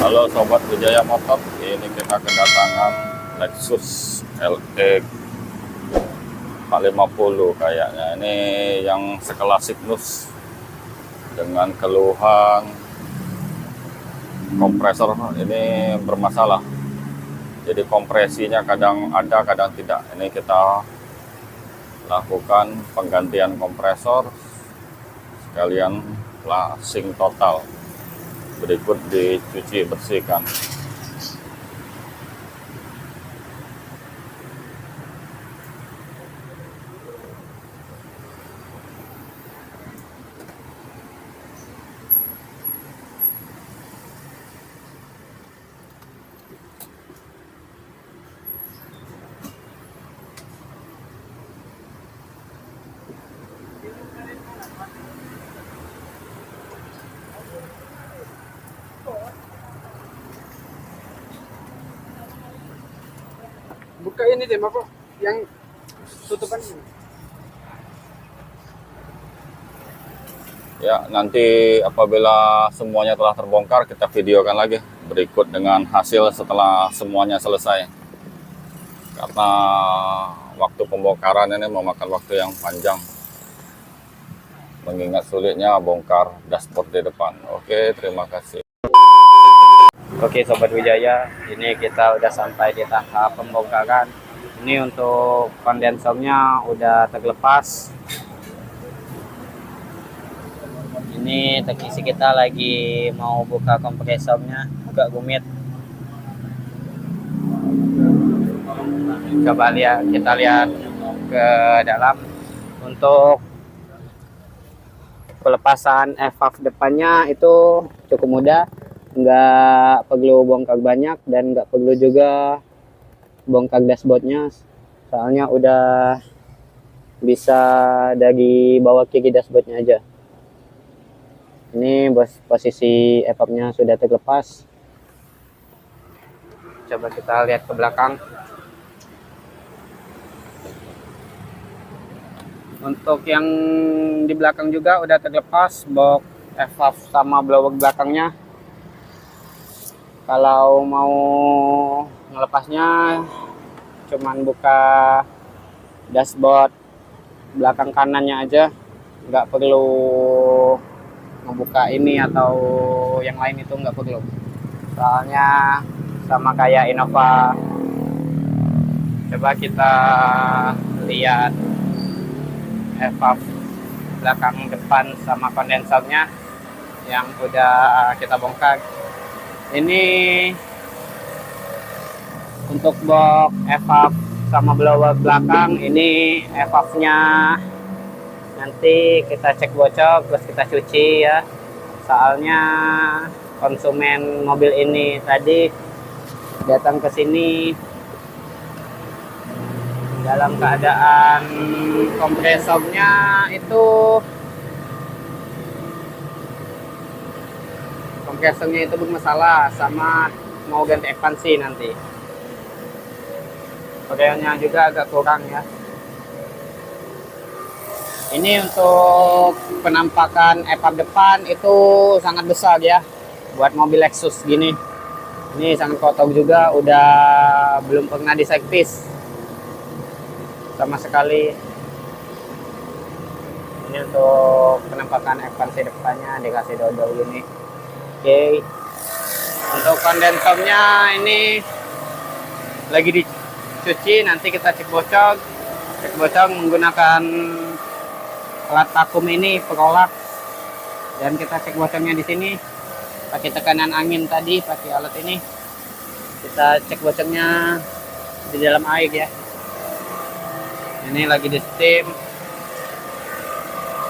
Halo Sobat Wijaya Motor, ini kita kedatangan Lexus LX 450 kayaknya. Ini yang sekelas Cygnus dengan keluhan kompresor ini bermasalah. Jadi kompresinya kadang ada, kadang tidak. Ini kita lakukan penggantian kompresor sekalian flushing total. Berikut dicuci bersihkan. Buka ini deh, Bapak, yang tutupan ini. Ya, nanti apabila semuanya telah terbongkar, kita videokan lagi berikut dengan hasil setelah semuanya selesai. Karena waktu pembongkaran ini memakan waktu yang panjang, mengingat sulitnya bongkar dashboard di depan. Oke, terima kasih. Oke Sobat Wijaya, ini kita udah sampai di tahap pembongkaran. Ini untuk kondensornya udah terlepas. Ini teknisi kita lagi mau buka kompresornya, agak rumit. Coba kita lihat ke dalam. Untuk pelepasan valve depannya itu cukup mudah. Nggak perlu bongkar banyak dan nggak perlu juga bongkar dashboardnya, soalnya udah bisa dari bawah kiri dashboardnya aja. Ini posisi valve-nya sudah terlepas. Coba kita lihat ke belakang. Untuk yang di belakang juga udah terlepas box valve sama blower belakangnya. Kalau mau ngelepasnya cuman buka dashboard belakang kanannya aja, nggak perlu ngebuka ini atau yang lain, itu nggak perlu, soalnya sama kayak Innova. Coba kita lihat valve belakang depan sama kondensornya yang udah kita bongkar. Ini untuk box valve sama blower belakang, ini valve-nya nanti kita cek bocor terus kita cuci ya. Soalnya konsumen mobil ini tadi datang ke sini dalam keadaan kompresornya itu bermasalah, sama mau ganti ekspansi nanti. Kodenya juga agak kurang ya. Ini untuk penampakan valve depan itu sangat besar ya buat mobil Lexus gini. Ini sangat kotor juga, udah belum pernah diservis sama sekali. Ini untuk penampakan ekspansi depannya dikasih dodol gini. Oke, untuk kondensornya ini lagi dicuci, nanti kita cek bocor menggunakan alat vakum ini, perolak, dan kita cek bocornya di sini pakai tekanan angin tadi, pakai alat ini kita cek bocornya di dalam air ya. Ini lagi di steam.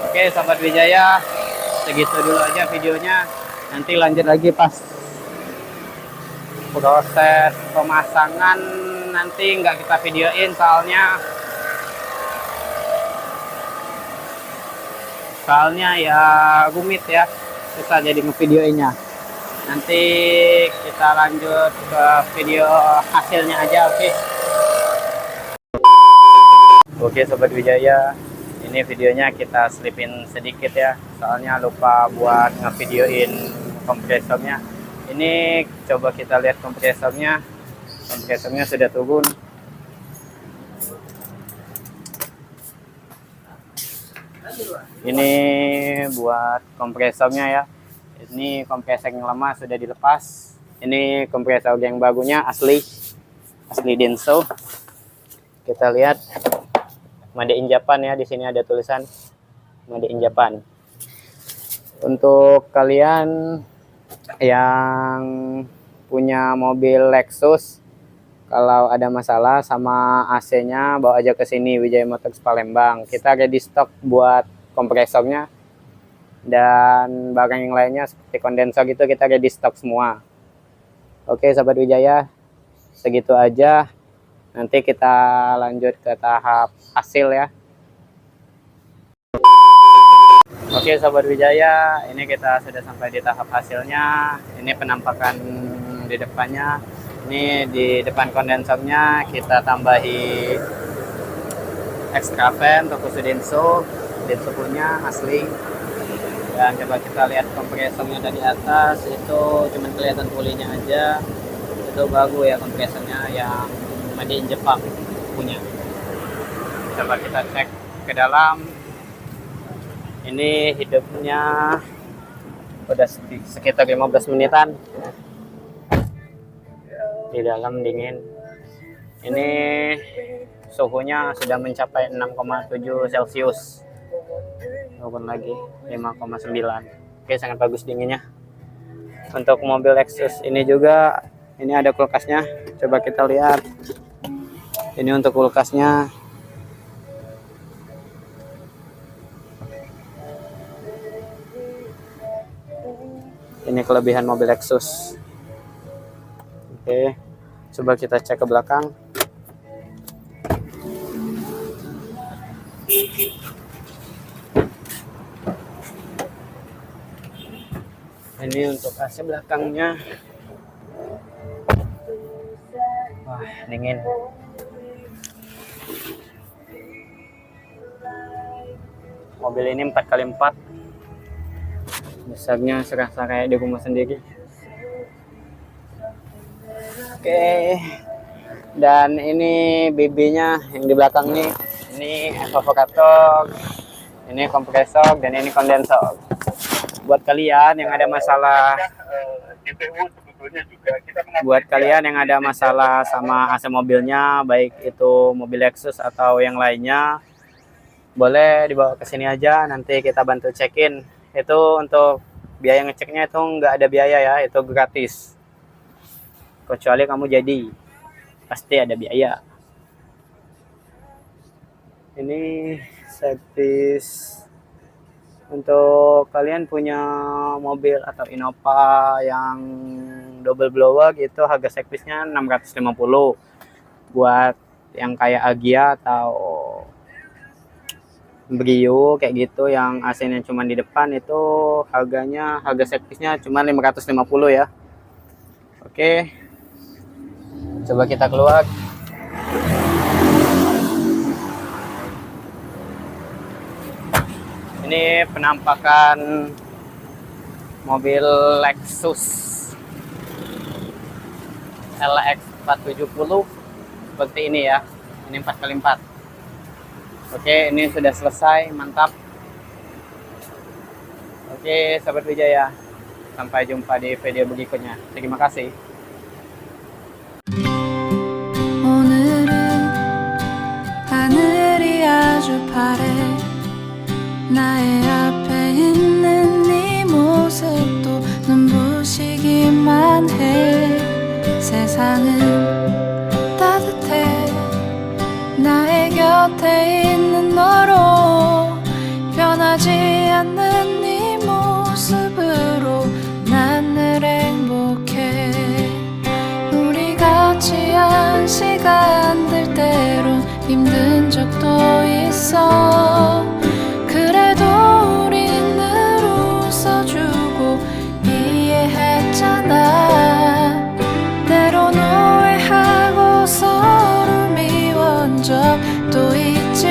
Oke Sobat Wijaya, segitu dulu aja videonya. Nanti lanjut lagi pas proses pemasangan, nanti nggak kita videoin soalnya ya rumit ya, susah jadi ngevideoinnya. Nanti kita lanjut ke video hasilnya aja. Oke Sobat Wijaya, ini videonya kita selipin sedikit ya, soalnya lupa buat ngevideoin kompresornya. Ini coba kita lihat kompresornya. Kompresornya sudah turun. Ini buat kompresornya ya. Ini kompresor yang lama sudah dilepas. Ini kompresor yang barunya asli Denso. Kita lihat Made in Japan ya. Di sini ada tulisan Made in Japan. Untuk kalian yang punya mobil Lexus, kalau ada masalah sama AC-nya, bawa aja ke sini Wijaya Motors Palembang. Kita ready stock buat kompresornya dan barang yang lainnya seperti kondensor gitu, kita ready stock semua. Oke sahabat Wijaya, segitu aja. Nanti kita lanjut ke tahap hasil ya. Oke sahabat Wijaya, ini kita sudah sampai di tahap hasilnya. Ini penampakan di depannya. Ini di depan kondensornya kita tambahi extra fan toko Denso punya asli. Dan coba kita lihat kompresornya dari atas, itu cuman kelihatan pulinya aja. Itu bagus ya kompresornya yang Made in Jepang punya. Coba kita cek ke dalam. Ini hidupnya udah sekitar 15 menitan. Di dalam dingin. Ini suhunya sudah mencapai 6,7 Celcius. Turun lagi 5,9. Oke, sangat bagus dinginnya. Untuk mobil Lexus ini juga, ini ada kulkasnya. Coba kita lihat. Ini untuk kulkasnya. Ini kelebihan mobil Lexus. Oke, coba kita cek ke belakang. Ini untuk AC belakangnya. Wah, dingin. Mobil ini 4x4. Besarnya serasa kayak di rumah sendiri. Oke. Dan ini BB-nya yang di belakang nih. Ini evaporator, ini kompresor, dan ini kondensor. Buat kalian yang ada masalah sama AC mobilnya, baik itu mobil Lexus atau yang lainnya, boleh dibawa ke sini aja, nanti kita bantu cekin. Itu untuk biaya ngeceknya itu nggak ada biaya ya, itu gratis. Kecuali kamu jadi, pasti ada biaya. Ini servis untuk kalian punya mobil atau Innova yang double blower gitu, harga servisnya 650. Buat yang kayak Agia atau Brio kayak gitu yang AC-nya cuma di depan, itu harga servisnya cuma 550 ya. Oke. Coba kita keluar. Ini penampakan mobil Lexus LX 470 seperti ini ya. Ini 4x4. Oke, ini sudah selesai, mantap. Oke, sahabat Wijaya, sampai jumpa di video berikutnya. Terima kasih. 오늘은 하늘이 아주 파래 나의